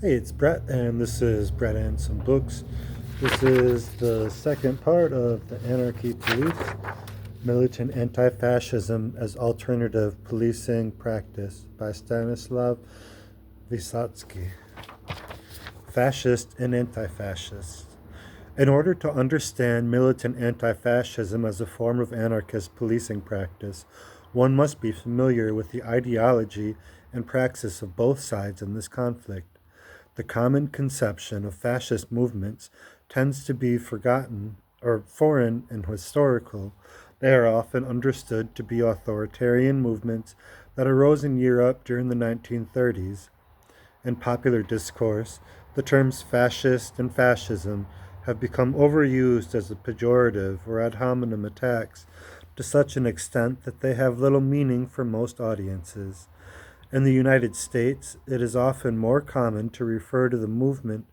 Hey, it's Brett, and this is Brett and Some Books. This is the second part of the Anarchy Police, Militant Anti-Fascism as Alternative Policing Practice by Stanislav Vyotsky. Fascist and Anti-Fascist. In order to understand militant anti-fascism as a form of anarchist policing practice, one must be familiar with the ideology and praxis of both sides in this conflict. The common conception of fascist movements tends to be forgotten or foreign and historical. They are often understood to be authoritarian movements that arose in Europe during the 1930s. In popular discourse, the terms fascist and fascism have become overused as a pejorative or ad hominem attacks to such an extent that they have little meaning for most audiences. In the United States, it is often more common to refer to the movement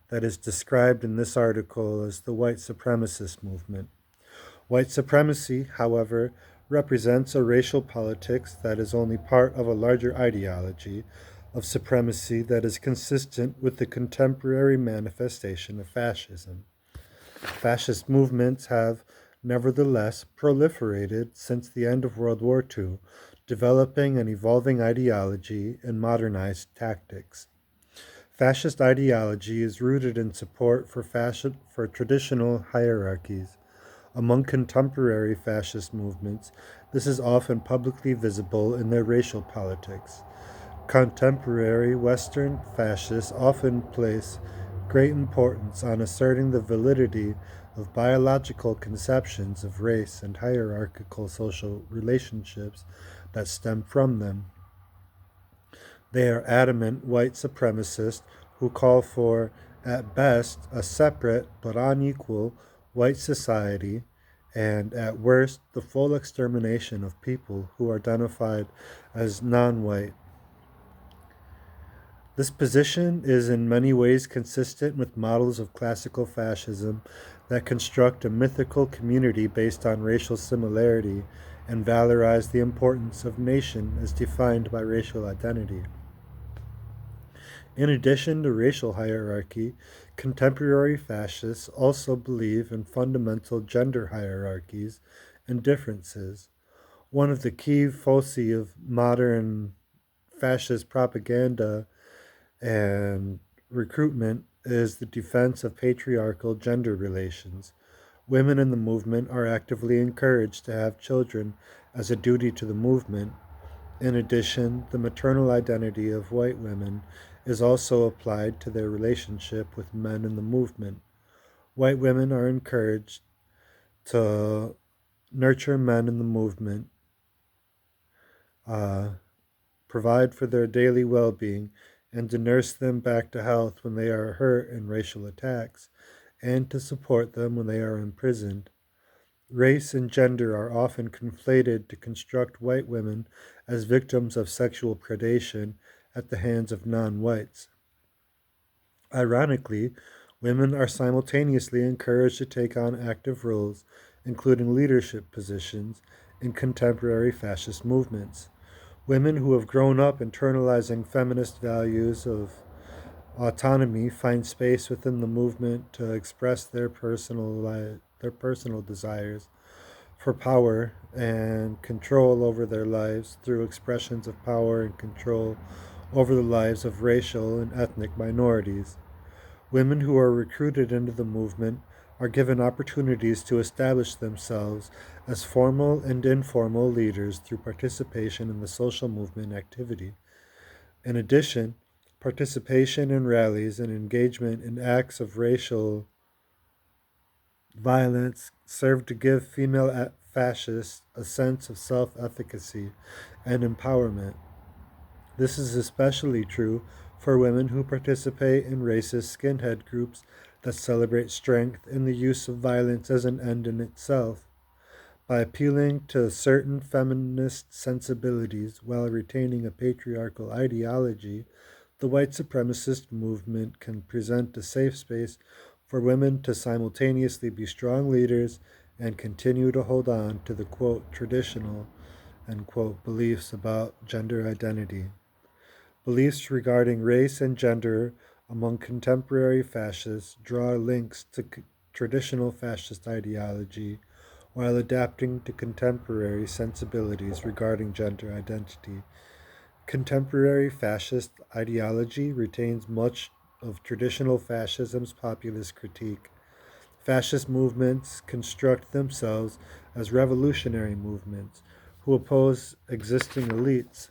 that is described in this article as the white supremacist movement. White supremacy, however, represents a racial politics that is only part of a larger ideology of supremacy that is consistent with the contemporary manifestation of fascism. Fascist movements have, nevertheless, proliferated since the end of World War II, developing an evolving ideology and modernized tactics. Fascist ideology is rooted in support for traditional hierarchies. Among contemporary fascist movements, this is often publicly visible in their racial politics. Contemporary Western fascists often place great importance on asserting the validity of biological conceptions of race and hierarchical social relationships that stem from them. They are adamant white supremacists who call for, at best, a separate but unequal white society, and at worst, the full extermination of people who are identified as non white. This position is in many ways consistent with models of classical fascism that construct a mythical community based on racial similarity and valorize the importance of nation as defined by racial identity. In addition to racial hierarchy, contemporary fascists also believe in fundamental gender hierarchies and differences. One of the key foci of modern fascist propaganda and recruitment is the defense of patriarchal gender relations. Women in the movement are actively encouraged to have children as a duty to the movement. In addition, the maternal identity of white women is also applied to their relationship with men in the movement. White women are encouraged to nurture men in the movement, uh, provide for their daily well being, and to nurse them back to health when they are hurt in racial attacks, and to support them when they are imprisoned. Race and gender are often conflated to construct white women as victims of sexual predation at the hands of non whites. Ironically, women are simultaneously encouraged to take on active roles, including leadership positions, in contemporary fascist movements. Women who have grown up internalizing feminist values of autonomy find space within the movement to express their personal desires for power and control over their lives through expressions of power and control over the lives of racial and ethnic minorities. Women who are recruited into the movement are given opportunities to establish themselves as formal and informal leaders through participation in the social movement activity. In addition, participation in rallies and engagement in acts of racial violence serve to give female fascists a sense of self efficacy and empowerment. This is especially true for women who participate in racist skinhead groups that celebrate strength in the use of violence as an end in itself. By appealing to certain feminist sensibilities while retaining a patriarchal ideology, the white supremacist movement can present a safe space for women to simultaneously be strong leaders and continue to hold on to the quote traditional end quote beliefs about gender identity. Beliefs regarding race and gender among contemporary fascists draw links to traditional fascist ideology while adapting to contemporary sensibilities regarding gender identity. Contemporary fascist ideology retains much of traditional fascism's populist critique. Fascist movements construct themselves as revolutionary movements who oppose existing elites.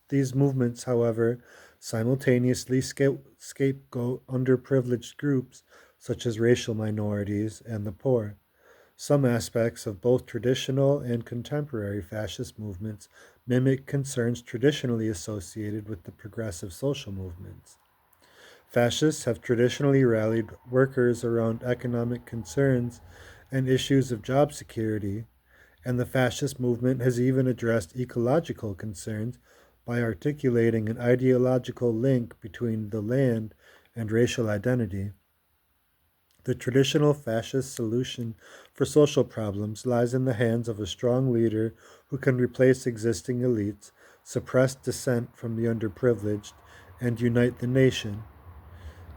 These movements, however, simultaneously scapegoat underprivileged groups such as racial minorities and the poor. Some aspects of both traditional and contemporary fascist movements mimic concerns traditionally associated with the progressive social movements. Fascists have traditionally rallied workers around economic concerns and issues of job security, and the fascist movement has even addressed ecological concerns by articulating an ideological link between the land and racial identity. The traditional fascist solution for social problems lies in the hands of a strong leader who can replace existing elites, suppress dissent from the underprivileged, and unite the nation.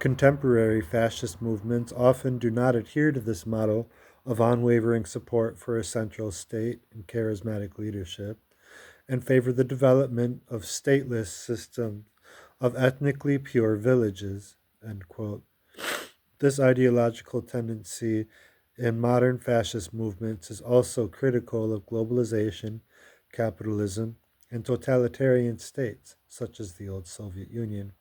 Contemporary fascist movements often do not adhere to this model of unwavering support for a central state and charismatic leadership, and favor the development of stateless systems of ethnically pure villages. End quote. This ideological tendency in modern fascist movements is also critical of globalization, capitalism, and totalitarian states, such as the old Soviet Union.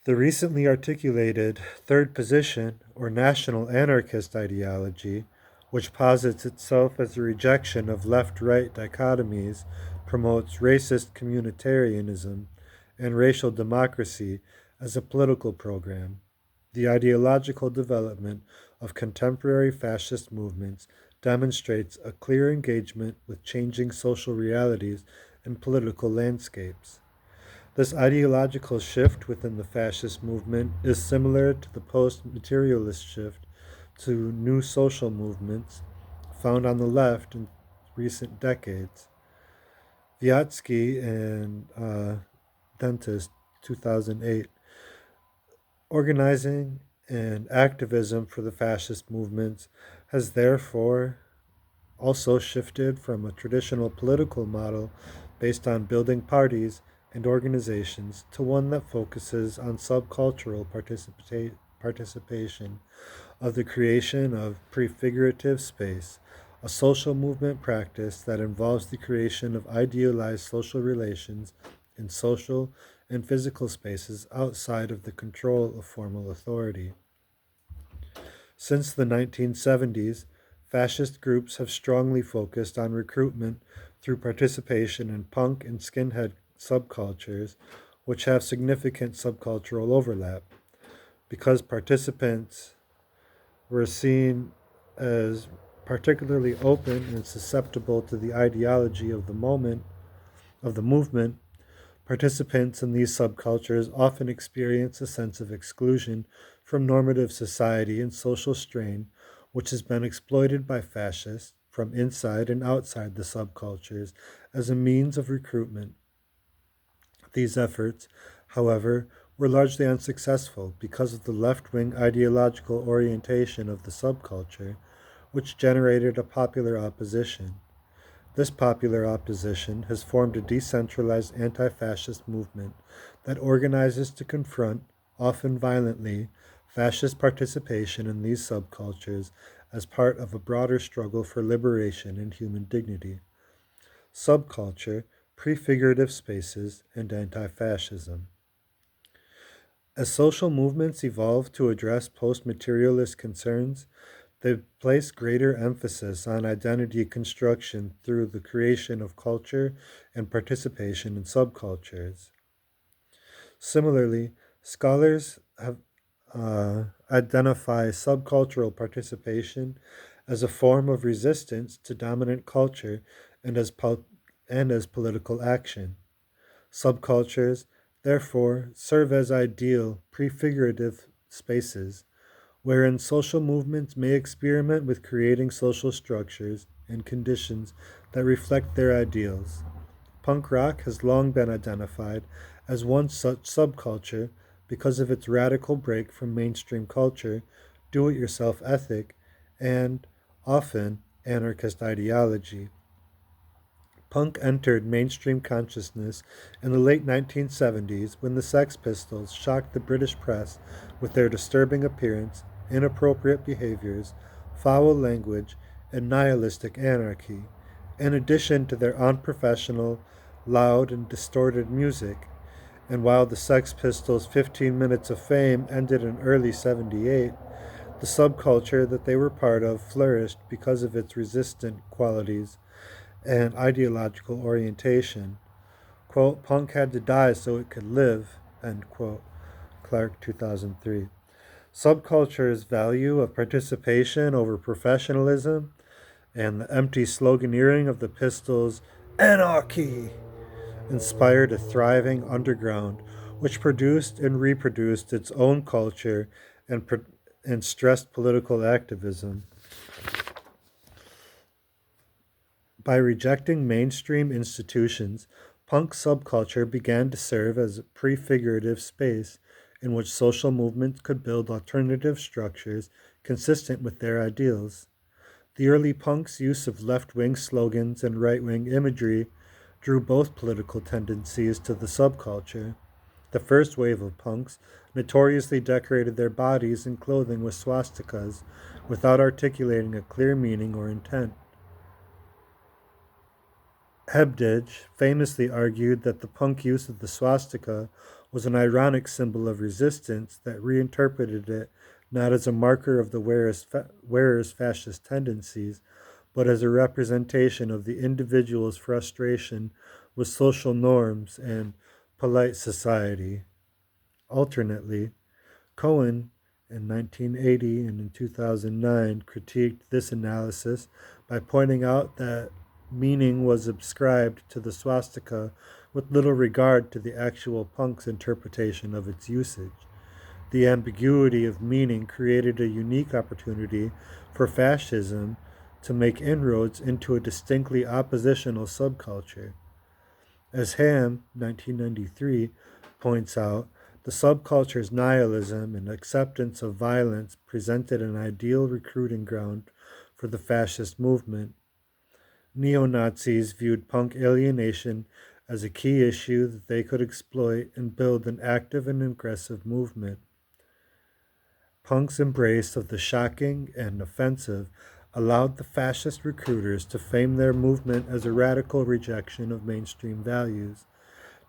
The recently articulated third position, or national anarchist ideology, which posits itself as a rejection of left right dichotomies, promotes racist communitarianism and racial democracy as a political program. The ideological development of contemporary fascist movements demonstrates a clear engagement with changing social realities and political landscapes. This ideological shift within the fascist movement is similar to the post materialist shift to new social movements found on the left in recent decades. Vyotsky and Dentist, 2008, organizing and activism for the fascist movements has therefore also shifted from a traditional political model based on building parties and organizations to one that focuses on subcultural participation of the creation of prefigurative space, a social movement practice that involves the creation of idealized social relations in social and physical spaces outside of the control of formal authority. Since the 1970s, fascist groups have strongly focused on recruitment through participation in punk and skinhead subcultures, which have significant subcultural overlap. Because participants were seen as particularly open and susceptible to the ideology of the movement, participants in these subcultures often experience a sense of exclusion from normative society and social strain, which has been exploited by fascists from inside and outside the subcultures as a means of recruitment. These efforts, however, were largely unsuccessful because of the left wing ideological orientation of the subculture, which generated a popular opposition. This popular opposition has formed a decentralized anti fascist movement that organizes to confront, often violently, fascist participation in these subcultures as part of a broader struggle for liberation and human dignity. Subculture, prefigurative spaces, and anti fascism. As social movements evolve to address post materialist concerns, they place greater emphasis on identity construction through the creation of culture and participation in subcultures. Similarly, scholars have identify subcultural participation as a form of resistance to dominant culture and as political action. Subcultures, therefore, serve as ideal prefigurative spaces wherein social movements may experiment with creating social structures and conditions that reflect their ideals. Punk rock has long been identified as one such subculture because of its radical break from mainstream culture, do it yourself ethic, and, often, anarchist ideology. Punk entered mainstream consciousness in the late 1970s when the Sex Pistols shocked the British press with their disturbing appearance, inappropriate behaviors, foul language, and nihilistic anarchy, in addition to their unprofessional, loud, and distorted music. And while the Sex Pistols' 15 minutes of fame ended in early 78, the subculture that they were part of flourished because of its resistant qualities and ideological orientation. Quote, punk had to die so it could live, end quote. Clark, 2003. Subculture's value of participation over professionalism and the empty sloganeering of the Pistols' Anarchy inspired a thriving underground which produced and reproduced its own culture and stressed political activism. By rejecting mainstream institutions, punk subculture began to serve as a prefigurative space in which social movements could build alternative structures consistent with their ideals. The early punks' use of left-wing slogans and right-wing imagery drew both political tendencies to the subculture. The first wave of punks notoriously decorated their bodies and clothing with swastikas without articulating a clear meaning or intent. Hebdige famously argued that the punk use of the swastika was an ironic symbol of resistance that reinterpreted it not as a marker of the wearer's fascist tendencies, but as a representation of the individual's frustration with social norms and polite society. Alternately, Cohen in 1980 and in 2009 critiqued this analysis by pointing out that meaning was ascribed to the swastika with little regard to the actual punk's interpretation of its usage. The ambiguity of meaning created a unique opportunity for fascism to make inroads into a distinctly oppositional subculture. As Ham, 1993, points out, the subculture's nihilism and acceptance of violence presented an ideal recruiting ground for the fascist movement. Neo-Nazis viewed punk alienation as a key issue that they could exploit and build an active and aggressive movement. Punk's embrace of the shocking and offensive allowed the fascist recruiters to frame their movement as a radical rejection of mainstream values.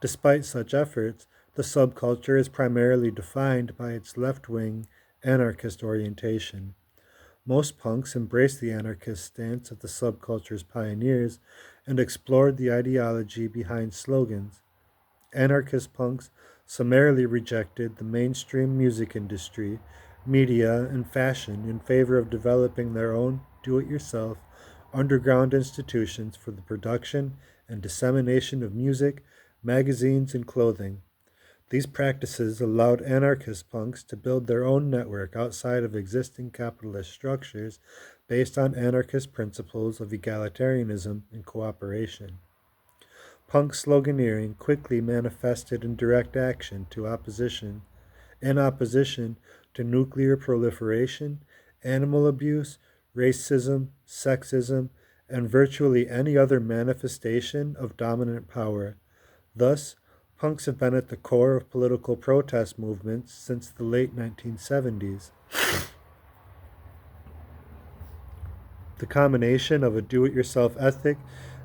Despite such efforts, the subculture is primarily defined by its left-wing, anarchist orientation. Most punks embraced the anarchist stance of the subculture's pioneers and explored the ideology behind slogans. Anarchist punks summarily rejected the mainstream music industry, media, and fashion in favor of developing their own do-it-yourself underground institutions for the production and dissemination of music, magazines, and clothing. These practices allowed anarchist punks to build their own network outside of existing capitalist structures based on anarchist principles of egalitarianism and cooperation. Punk sloganeering quickly manifested in direct action in opposition to nuclear proliferation, animal abuse, racism, sexism, and virtually any other manifestation of dominant power. Thus, punks have been at the core of political protest movements since the late 1970s. The combination of a do-it-yourself ethic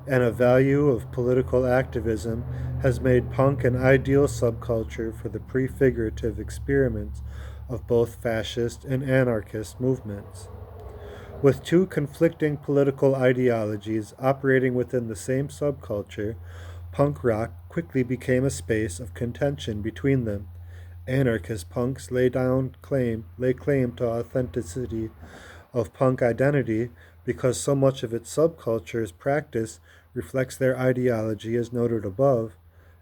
and a value of political activism has made punk an ideal subculture for the prefigurative experiments of both fascist and anarchist movements. With two conflicting political ideologies operating within the same subculture, punk rock quickly became a space of contention between them. Anarchist punks lay claim to authenticity of punk identity because so much of its subculture's practice reflects their ideology as noted above,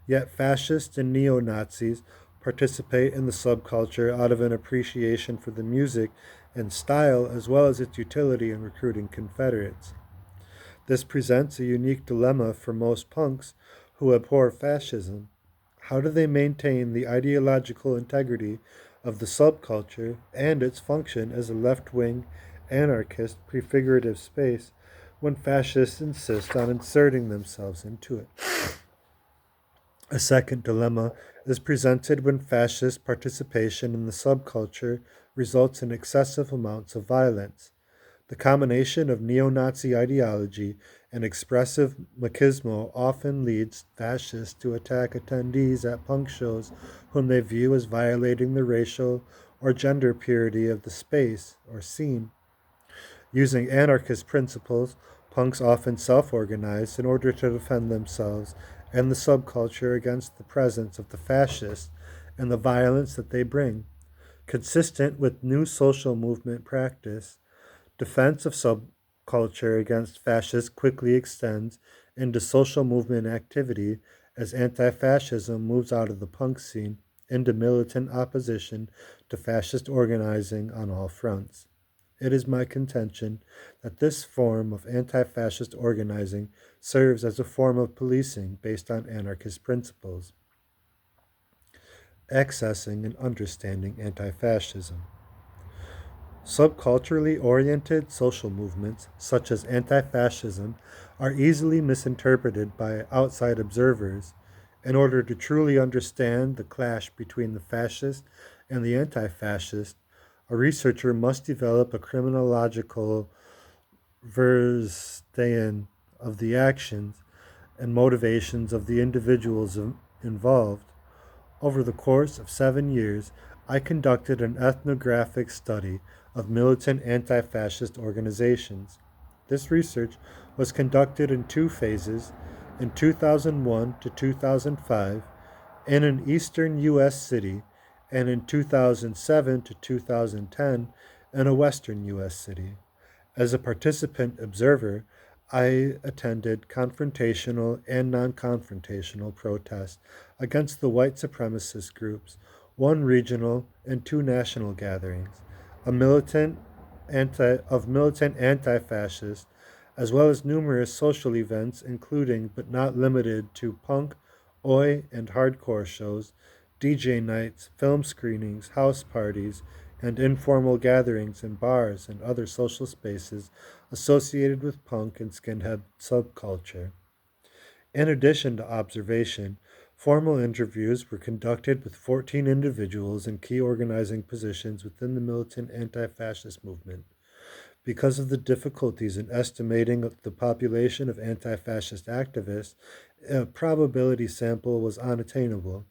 yet fascists and neo-Nazis participate in the subculture out of an appreciation for the music and style as well as its utility in recruiting Confederates. This presents a unique dilemma for most punks who abhor fascism. How do they maintain the ideological integrity of the subculture and its function as a left wing, anarchist, prefigurative space when fascists insist on inserting themselves into it? A second dilemma is presented when fascist participation in the subculture results in excessive amounts of violence. The combination of neo Nazi ideology and expressive machismo often leads fascists to attack attendees at punk shows whom they view as violating the racial or gender purity of the space or scene. Using anarchist principles, punks often self organize in order to defend themselves and the subculture against the presence of the fascists and the violence that they bring. Consistent with new social movement practice, defense of subculture against fascists quickly extends into social movement activity as anti fascism moves out of the punk scene into militant opposition to fascist organizing on all fronts. It is my contention that this form of anti fascist organizing serves as a form of policing based on anarchist principles, accessing and understanding anti fascism. Subculturally oriented social movements, such as anti fascism, are easily misinterpreted by outside observers. In order to truly understand the clash between the fascist and the anti fascist, a researcher must develop a criminological verstehen of the actions and motivations of the individuals involved. Over the course of 7 years, I conducted an ethnographic study of militant anti fascist organizations. This research was conducted in two phases in 2001 to 2005 in an eastern U.S. city and in 2007 to 2010 in a western U.S. city. As a participant observer, I attended confrontational and non confrontational protests against the white supremacist groups, one regional and two national gatherings, a militant anti fascists, as well as numerous social events, including but not limited to punk, oi, and hardcore shows, DJ nights, film screenings, house parties, and informal gatherings in bars and other social spaces associated with punk and skinhead subculture. In addition to observation, formal interviews were conducted with 14 individuals in key organizing positions within the militant anti fascist movement. Because of the difficulties in estimating the population of anti fascist activists, a probability sample was unattainable.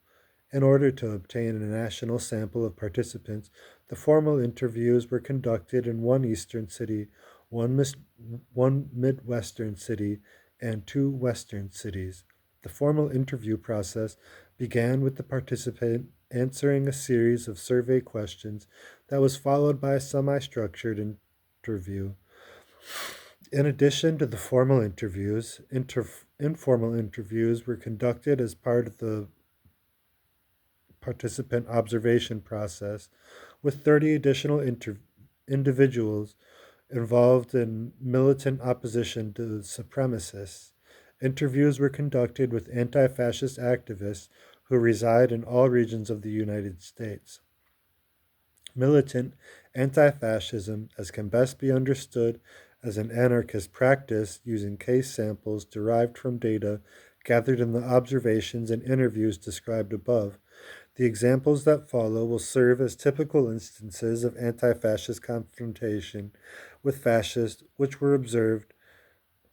In order to obtain a national sample of participants, the formal interviews were conducted in one eastern city, one midwestern city, and two western cities. The formal interview process began with the participant answering a series of survey questions that was followed by a semi structured interview. In addition to the formal interviews, informal interviews were conducted as part of the participant observation process, with 30 additional individuals involved in militant opposition to the supremacists. Interviews were conducted with anti fascist activists who reside in all regions of the United States. Militant anti fascism, as can best be understood as an anarchist practice using case samples derived from data gathered in the observations and interviews described above. The examples that follow will serve as typical instances of anti fascist confrontation with fascists which were observed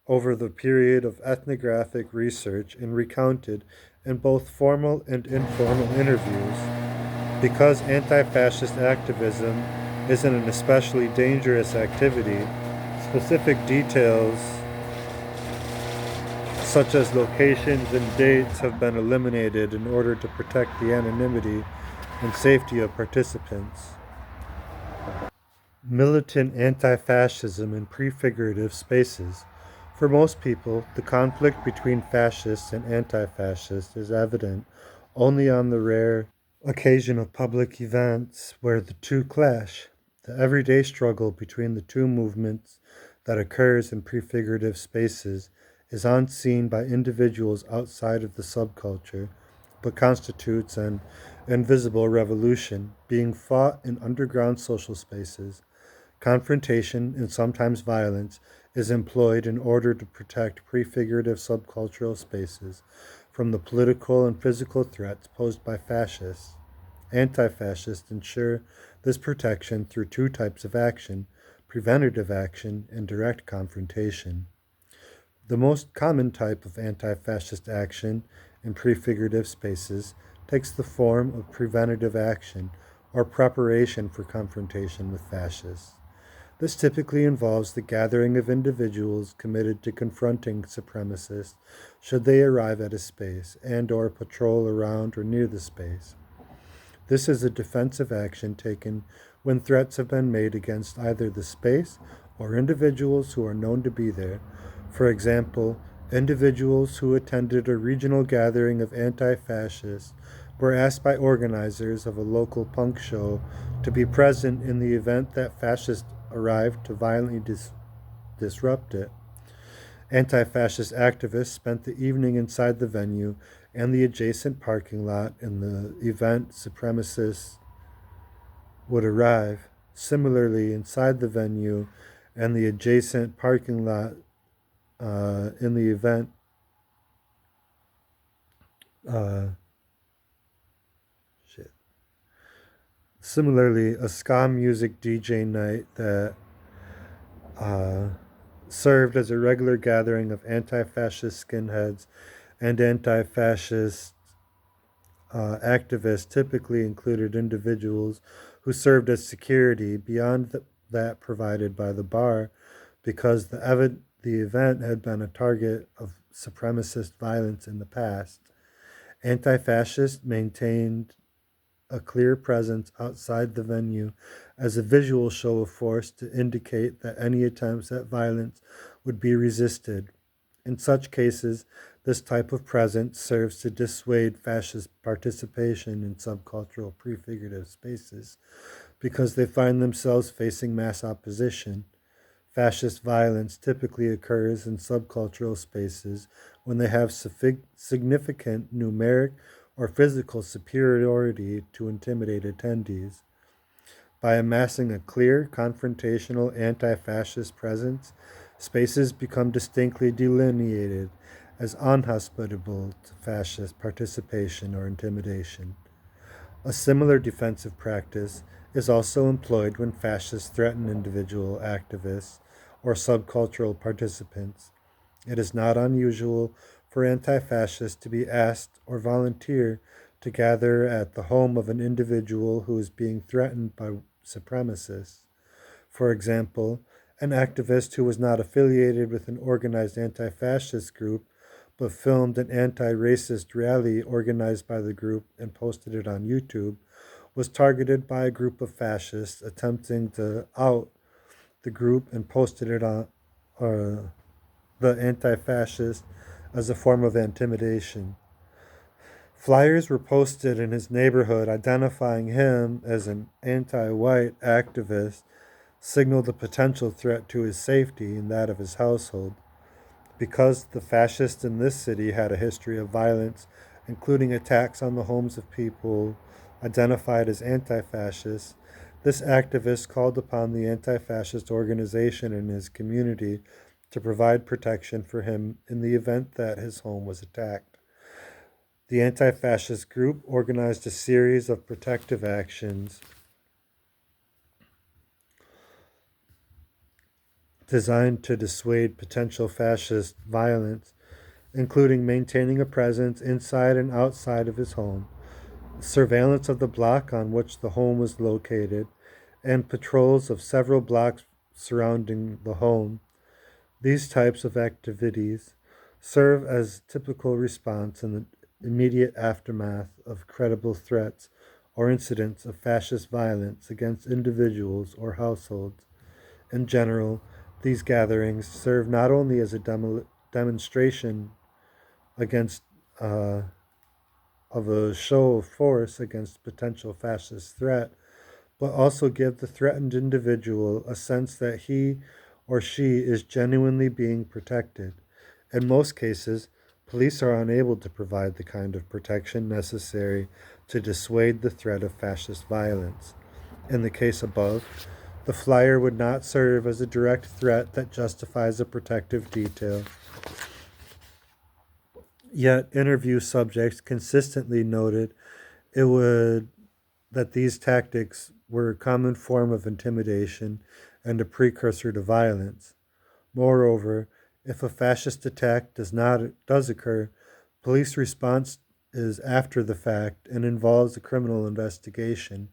over the period of ethnographic research and recounted in both formal and informal interviews. Because anti fascist activism isn't an especially dangerous activity, specific details such as locations and dates have been eliminated in order to protect the anonymity and safety of participants. Militant anti fascism in prefigurative spaces. For most people, the conflict between fascists and anti fascists is evident only on the rare occasion of public events where the two clash. The everyday struggle between the two movements that occurs in prefigurative spaces is unseen by individuals outside of the subculture, but constitutes an invisible revolution being fought in underground social spaces. Confrontation and sometimes violence is employed in order to protect prefigurative subcultural spaces from the political and physical threats posed by fascists. Anti fascists ensure this protection through two types of action: preventative action and direct confrontation. The most common type of anti fascist action in prefigurative spaces takes the form of preventative action or preparation for confrontation with fascists. This typically involves the gathering of individuals committed to confronting supremacists should they arrive at a space and or patrol around or near the space. This is a defensive action taken when threats have been made against either the space or individuals who are known to be there. For example, individuals who attended a regional gathering of anti fascists were asked by organizers of a local punk show to be present in the event that fascists arrived to violently disrupt it. Anti fascist activists spent the evening inside the venue and the adjacent parking lot in the event supremacists would arrive. Similarly, inside the venue and the adjacent parking lot in the event uh, shit. Similarly, a ska music DJ night that uh, served as a regular gathering of anti-fascist skinheads and anti-fascist activists typically included individuals who served as security beyond that provided by the bar because the event had been a target of supremacist violence in the past. Anti fascists maintained a clear presence outside the venue as a visual show of force to indicate that any attempts at violence would be resisted. In such cases, this type of presence serves to dissuade fascist participation in subcultural prefigurative spaces because they find themselves facing mass opposition. Fascist violence typically occurs in subcultural spaces when they have significant numeric or physical superiority to intimidate attendees. By amassing a clear, confrontational anti fascist presence, spaces become distinctly delineated as unhospitable to fascist participation or intimidation. A similar defensive practice is also employed when fascists threaten individual activists or subcultural participants. It is not unusual for anti fascists to be asked or volunteer to gather at the home of an individual who is being threatened by supremacists. For example, an activist who was not affiliated with an organized anti fascist group but filmed an anti racist rally organized by the group and posted it on YouTube was targeted by a group of fascists attempting to out the group and posted it on the anti fascist as a form of intimidation. Flyers were posted in his neighborhood identifying him as an anti white activist, signaled a potential threat to his safety and that of his household. Because the fascists in this city had a history of violence, including attacks on the homes of people identified as anti fascists, this activist called upon the anti fascist organization in his community to provide protection for him in the event that his home was attacked. The anti fascist group organized a series of protective actions designed to dissuade potential fascist violence, including maintaining a presence inside and outside of his home, surveillance of the block on which the home was located, and patrols of several blocks surrounding the home. These types of activities serve as typical response in the immediate aftermath of credible threats or incidents of fascist violence against individuals or households. In general, these gatherings serve not only as a demonstration against of a show of force against potential fascist threat, but also give the threatened individual a sense that he or she is genuinely being protected. In most cases, Police are unable to provide the kind of protection necessary to dissuade the threat of fascist violence. In the case above, the flyer would not serve as a direct threat that justifies a protective detail. Yet interview subjects consistently noted it would that these tactics were a common form of intimidation and a precursor to violence. Moreover, if a fascist attack does occur, police response is after the fact and involves a criminal investigation.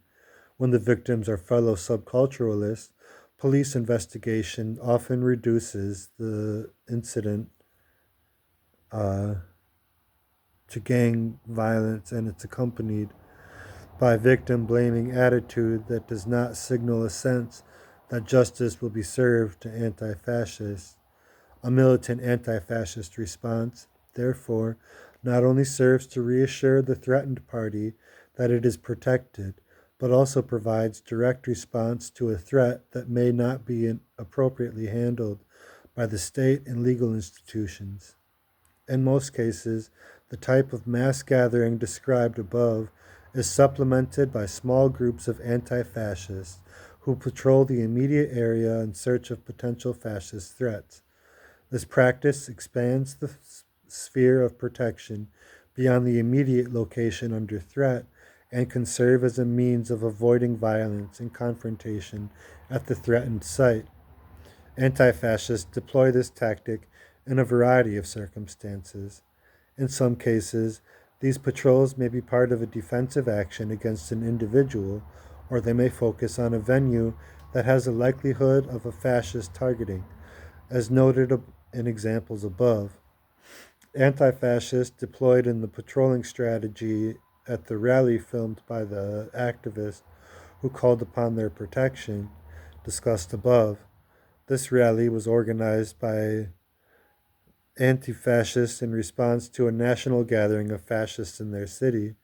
When the victims are fellow subculturalists, police investigation often reduces the incident uh, to gang violence, and it's accompanied by victim blaming attitude that does not signal a sense that justice will be served to anti fascists. A militant anti fascist response, therefore, not only serves to reassure the threatened party that it is protected, but also provides direct response to a threat that may not be appropriately handled by the state and legal institutions. In most cases, the type of mass gathering described above is supplemented by small groups of anti fascists who patrol the immediate area in search of potential fascist threats. This practice expands the sphere of protection beyond the immediate location under threat and can serve as a means of avoiding violence and confrontation at the threatened site. Anti fascists deploy this tactic in a variety of circumstances. In some cases, these patrols may be part of a defensive action against an individual, or they may focus on a venue that has a likelihood of a fascist targeting, as noted in examples above. Anti fascists deployed in the patrolling strategy at the rally filmed by the activists who called upon their protection, discussed above. This rally was organized by anti fascists in response to a national gathering of fascists in their city.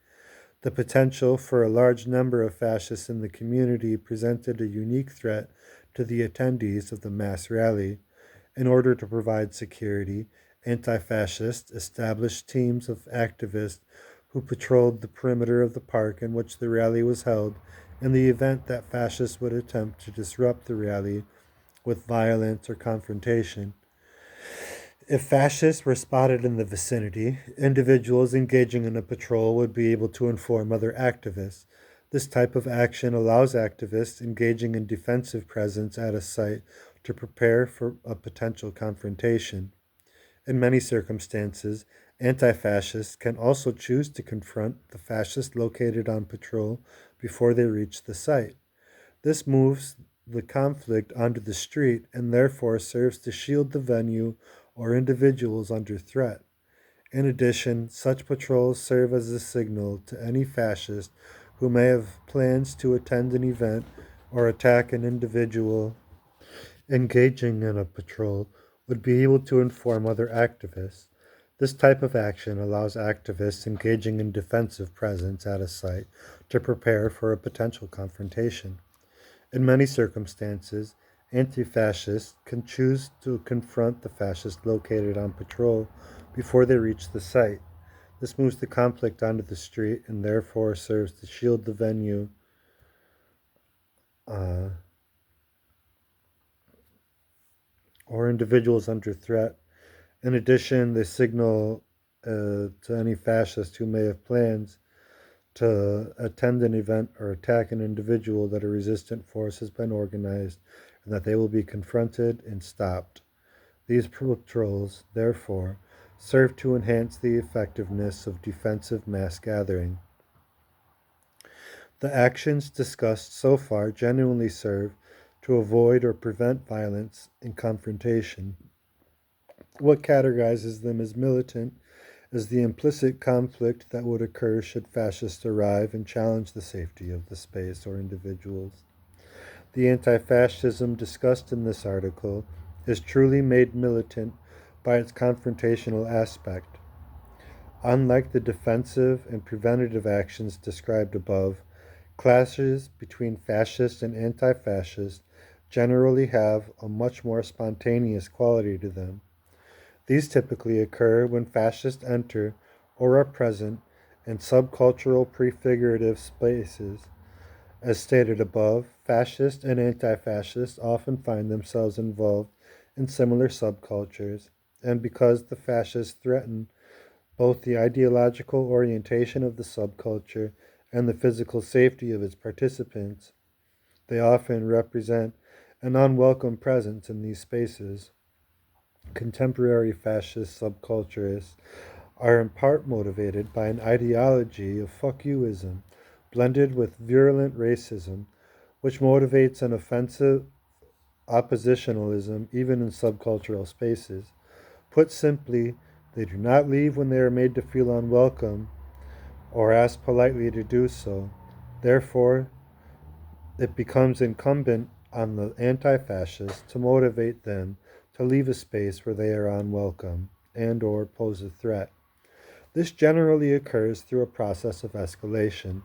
The potential for a large number of fascists in the community presented a unique threat to the attendees of the mass rally. In order to provide security, anti fascists established teams of activists who patrolled the perimeter of the park in which the rally was held in the event that fascists would attempt to disrupt the rally with violence or confrontation. If fascists were spotted in the vicinity, individuals engaging in a patrol would be able to inform other activists. This type of action allows activists engaging in defensive presence at a site to prepare for a potential confrontation. In many circumstances, anti fascists can also choose to confront the fascist located on patrol before they reach the site. This moves the conflict onto the street and therefore serves to shield the venue or individuals under threat. In addition, such patrols serve as a signal to any fascist who may have plans to attend an event or attack an individual engaging in a patrol would be able to inform other activists. This type of action allows activists engaging in defensive presence at a site to prepare for a potential confrontation. In many circumstances, anti fascists can choose to confront the fascist located on patrol before they reach the site. This moves the conflict onto the street and therefore serves to shield the venue uh, or individuals under threat. In addition, they signal to any fascist who may have plans to attend an event or attack an individual that a resistant force has been organized and that they will be confronted and stopped. These patrols, therefore, serve to enhance the effectiveness of defensive mass gathering. The actions discussed so far genuinely serve to avoid or prevent violence and confrontation. What categorizes them as militant is the implicit conflict that would occur should fascists arrive and challenge the safety of the space or individuals. The anti fascism discussed in this article is truly made militant by its confrontational aspect. Unlike the defensive and preventative actions described above, clashes between fascists and anti fascists generally have a much more spontaneous quality to them. These typically occur when fascists enter or are present in subcultural prefigurative spaces. As stated above, fascists and anti fascists often find themselves involved in similar subcultures, and because the fascists threaten both the ideological orientation of the subculture and the physical safety of its participants, they often represent an unwelcome presence in these spaces. Contemporary fascist subculturists are in part motivated by an ideology of fuck youism blended with virulent racism, which motivates an offensive oppositionalism even in subcultural spaces. Put simply, they do not leave when they are made to feel unwelcome or asked politely to do so. Therefore, it becomes incumbent on the anti fascists to motivate them to leave a space where they are unwelcome and or pose a threat. This generally occurs through a process of escalation.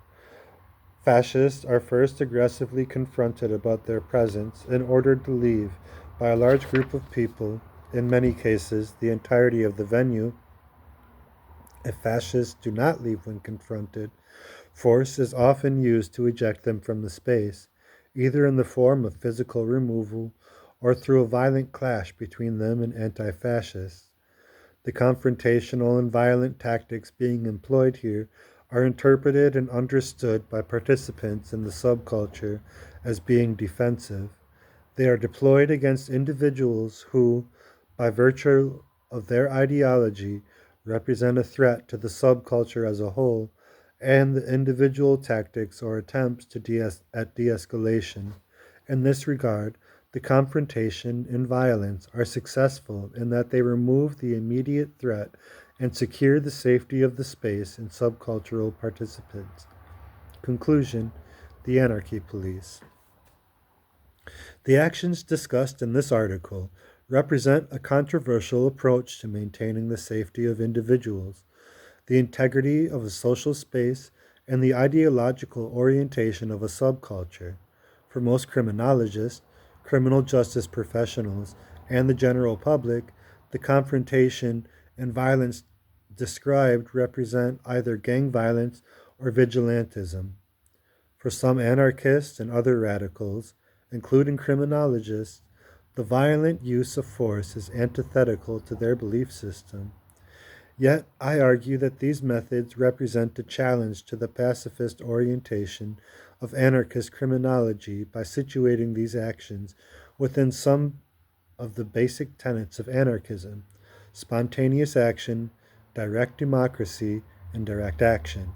Fascists are first aggressively confronted about their presence and ordered to leave by a large group of people, in many cases the entirety of the venue. If fascists do not leave when confronted, force is often used to eject them from the space, either in the form of physical removal or through a violent clash between them and anti fascists. The confrontational and violent tactics being employed here are interpreted and understood by participants in the subculture as being defensive. They are deployed against individuals who, by virtue of their ideology, represent a threat to the subculture as a whole, and the individual tactics or attempts at de escalation. In this regard, the confrontation and violence are successful in that they remove the immediate threat and secure the safety of the space and subcultural participants. Conclusion: the Anarchy Police. The actions discussed in this article represent a controversial approach to maintaining the safety of individuals, the integrity of a social space, and the ideological orientation of a subculture. For most criminologists, criminal justice professionals, and the general public, the confrontation and violence described represent either gang violence or vigilantism. For some anarchists and other radicals, including criminologists, the violent use of force is antithetical to their belief system. Yet, I argue that these methods represent a challenge to the pacifist orientation of anarchist criminology by situating these actions within some of the basic tenets of anarchism: spontaneous action, direct democracy, and direct action.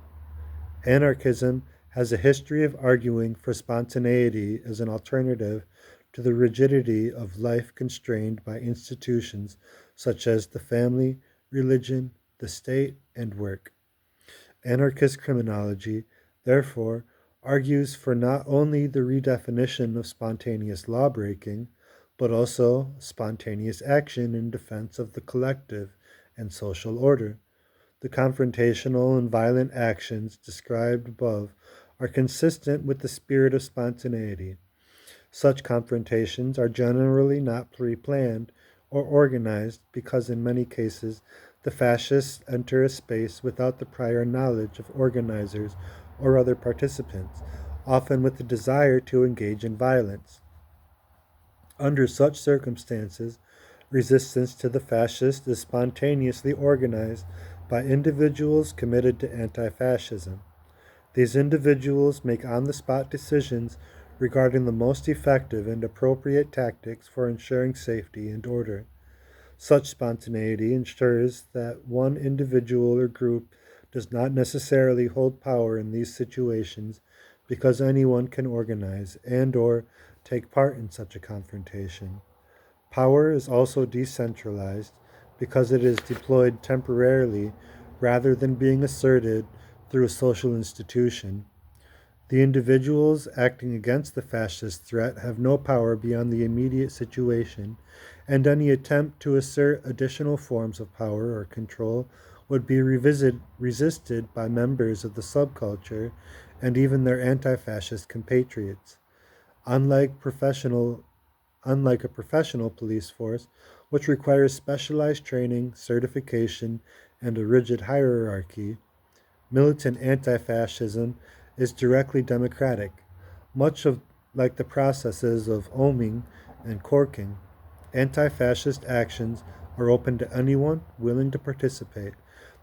Anarchism has a history of arguing for spontaneity as an alternative to the rigidity of life constrained by institutions such as the family, religion, the state, and work. Anarchist criminology, therefore, argues for not only the redefinition of spontaneous lawbreaking, but also spontaneous action in defense of the collective and social order. The confrontational and violent actions described above are consistent with the spirit of spontaneity. Such confrontations are generally not pre-planned or organized because in many cases the fascists enter a space without the prior knowledge of organizers or other participants, often with the desire to engage in violence. Under such circumstances, resistance to the fascists is spontaneously organized by individuals committed to anti fascism. These individuals make on the spot decisions regarding the most effective and appropriate tactics for ensuring safety and order. Such spontaneity ensures that one individual or group does not necessarily hold power in these situations because anyone can organize and or take part in such a confrontation. Power is also decentralized because it is deployed temporarily rather than being asserted through a social institution. The individuals acting against the fascist threat have no power beyond the immediate situation, and any attempt to assert additional forms of power or control would be resisted by members of the subculture and even their anti fascist compatriots. Unlike professional Unlike a professional police force, which requires specialized training, certification, and a rigid hierarchy. Militant anti-fascism is directly democratic, much of like the processes of oming and corking. Anti-fascist actions are open to anyone willing to participate.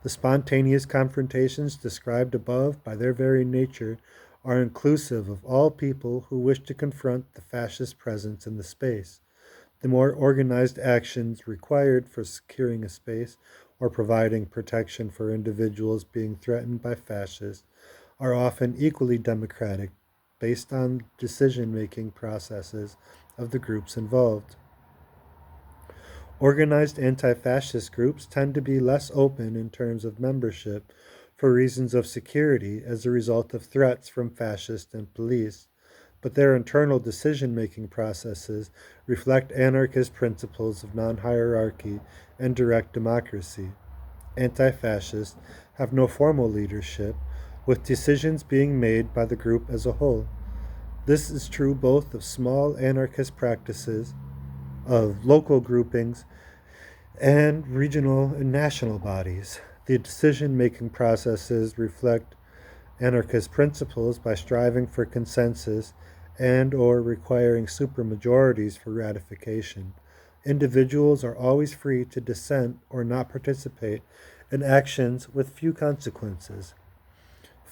The spontaneous confrontations described above, by their very nature, are inclusive of all people who wish to confront the fascist presence in the space. The more organized actions required for securing a space or providing protection for individuals being threatened by fascists are often equally democratic, based on decision making processes of the groups involved. Organized anti fascist groups tend to be less open in terms of membership for reasons of security as a result of threats from fascists and police, but their internal decision making processes reflect anarchist principles of non hierarchy and direct democracy. Anti fascists have no formal leadership, with decisions being made by the group as a whole. This is true both of small anarchist practices, of local groupings, and regional and national bodies. The decision making processes reflect anarchist principles by striving for consensus and or requiring supermajorities for ratification. Individuals are always free to dissent or not participate in actions with few consequences.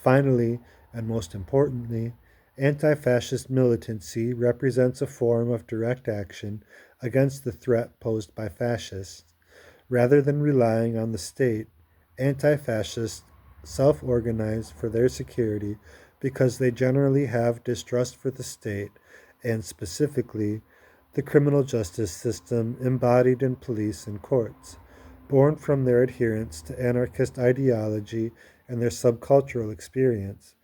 Finally, and most importantly, anti fascist militancy represents a form of direct action against the threat posed by fascists. Rather than relying on the state, anti fascists self organize for their security because they generally have distrust for the state and specifically the criminal justice system embodied in police and courts. Born from their adherence to anarchist ideology and their subcultural experience.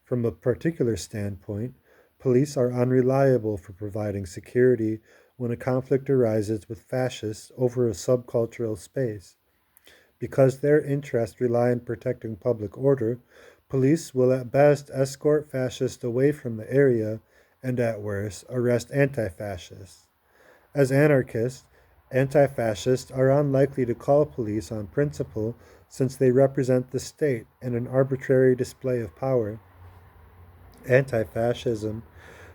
From a particular standpoint, police are unreliable for providing security when a conflict arises with fascists over a subcultural space. Because their interests rely on protecting public order, police will at best escort fascists away from the area and at worst arrest anti fascists. As anarchists, anti fascists are unlikely to call police on principle since they represent the state and an arbitrary display of power. Anti fascism,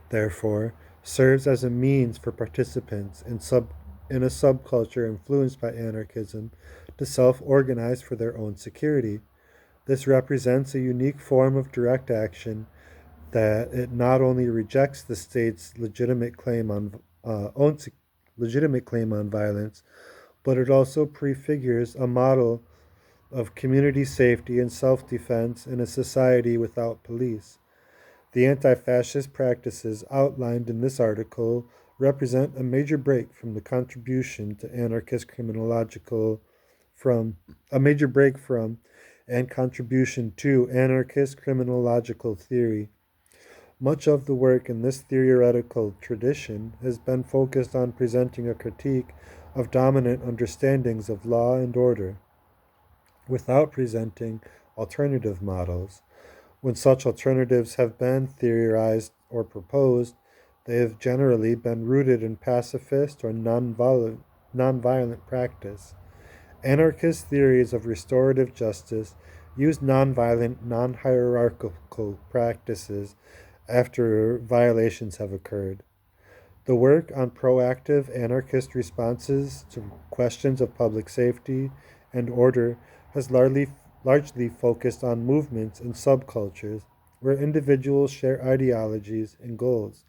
therefore, serves as a means for participants in a subculture influenced by anarchism to self organize for their own security. This represents a unique form of direct action that it not only rejects the state's legitimate claim on violence, but it also prefigures a model of community safety and self defense in a society without police. The anti fascist practices outlined in this article represent a major break from the contribution to anarchist criminological from a major break from and contribution to anarchist criminological theory. Much of the work in this theoretical tradition has been focused on presenting a critique of dominant understandings of law and order without presenting alternative models. When such alternatives have been theorized or proposed, they have generally been rooted in pacifist or nonviolent practice. Anarchist theories of restorative justice use nonviolent, non hierarchical practices after violations have occurred. The work on proactive anarchist responses to questions of public safety and order has largely focused on movements and subcultures where individuals share ideologies and goals.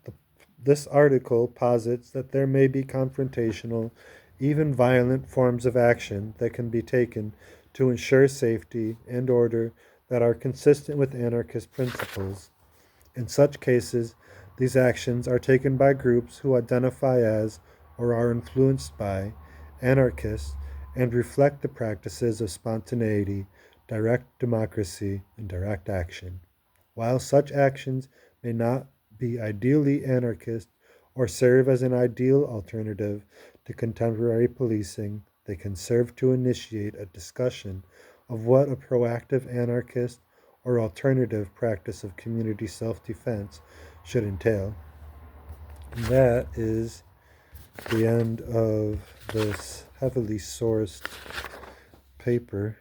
The, this article posits that there may be confrontational, even violent forms of action that can be taken to ensure safety and order that are consistent with anarchist principles. In such cases, these actions are taken by groups who identify as or are influenced by anarchists and reflect the practices of spontaneity, direct democracy, and direct action. While such actions may not be ideally anarchist or serve as an ideal alternative to contemporary policing, they can serve to initiate a discussion of what a proactive anarchist or alternative practice of community self defense should entail. And that is the end of this heavily sourced paper.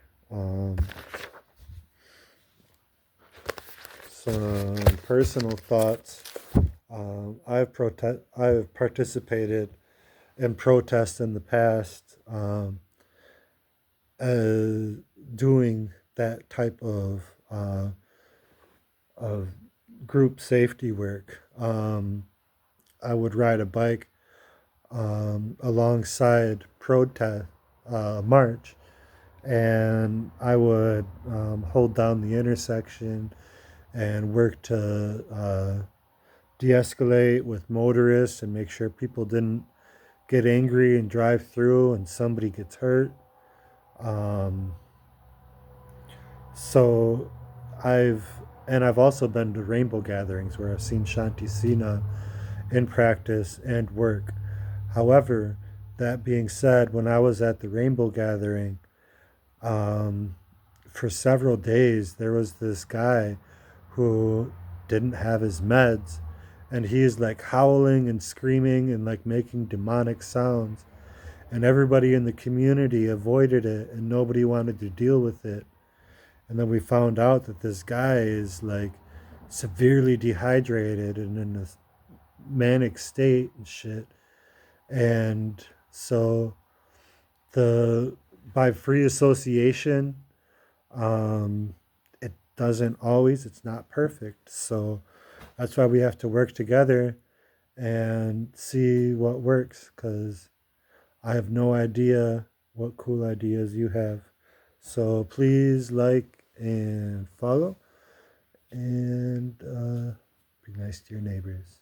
Some personal thoughts. I've participated in protests in the past, doing that type of group safety work. I would ride a bike alongside protest march, and I would hold down the intersection and work to de-escalate with motorists and make sure people didn't get angry and drive through and somebody gets hurt. Um, so I've I've also been to rainbow gatherings where I've seen Shanti Sina in practice and work. However, that being said, when I was at the rainbow gathering, um, for several days there was this guy who didn't have his meds, and he's like howling and screaming and like making demonic sounds, and everybody in the community avoided it and nobody wanted to deal with it. And then we found out that this guy is like severely dehydrated and in a manic state and shit. And so the by free association, um, it doesn't always. It's not perfect. So that's why we have to work together and see what works. Because I have no idea what cool ideas you have. So please like and follow, and be nice to your neighbors.